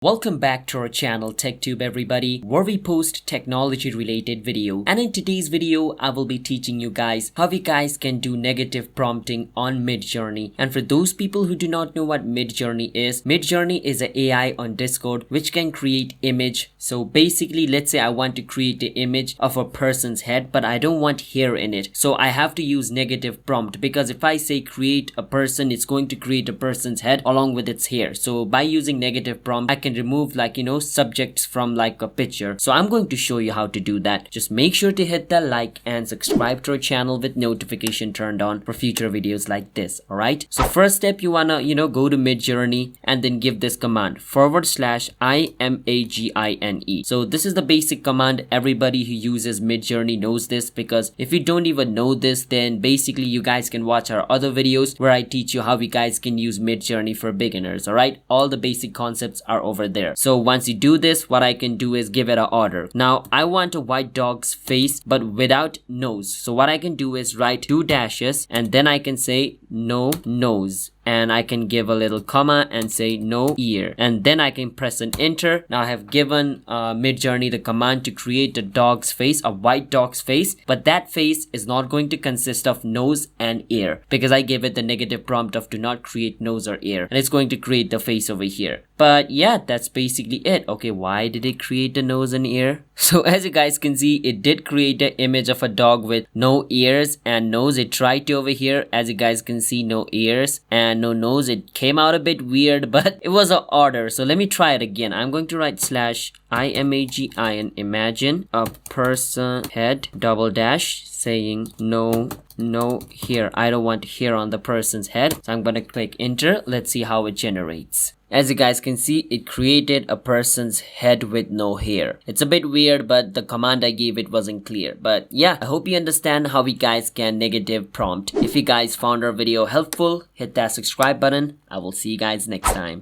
Welcome back to our channel TechTube everybody, where we post technology related video, and in today's video I will be teaching you guys how you guys can do negative prompting on Midjourney. And for those people who do not know what Midjourney is an AI on Discord which can create image. So basically, let's say I want to create the image of a person's head, but I don't want hair in it, so I have to use negative prompt, because if I say create a person, it's going to create a person's head along with its hair. So by using negative prompt I can remove subjects from like a picture. So I'm going to show you how to do that. Just make sure to hit that like and subscribe to our channel with notification turned on for future videos like this. Alright, so first step, you wanna go to Midjourney and then give this command /imagine. So this is the basic command. Everybody who uses Midjourney knows this, because if you don't even know this, then basically you guys can watch our other videos where I teach you how you guys can use Midjourney for beginners. Alright, all the basic concepts are over there. So once you do this, what I can do is give it an order. Now I want a white dog's face but without nose. So what I can do is write 2 dashes and then I can say no nose, and I can give a little comma and say no ear, and then I can press an enter. Now I have given Midjourney the command to create a dog's face, a white dog's face, but that face is not going to consist of nose and ear, because I gave it the negative prompt of do not create nose or ear, and it's going to create the face over here. But yeah, that's basically it. Okay, why did it create the nose and ear? So as you guys can see, it did create an image of a dog with no ears and nose. It tried to over here, as you guys can see, no ears and no nose. It came out a bit weird, but it was an order. So let me try it again. I'm going to write /imagine, imagine a person head double dash saying no hair. I don't want hair on the person's head, so I'm gonna click enter. Let's see how it generates. As you guys can see, it created a person's head with no hair. It's a bit weird, but the command I gave it wasn't clear. But yeah, I hope you understand how we guys can negative prompt. If you guys found our video helpful, hit that subscribe button. I will see you guys next time.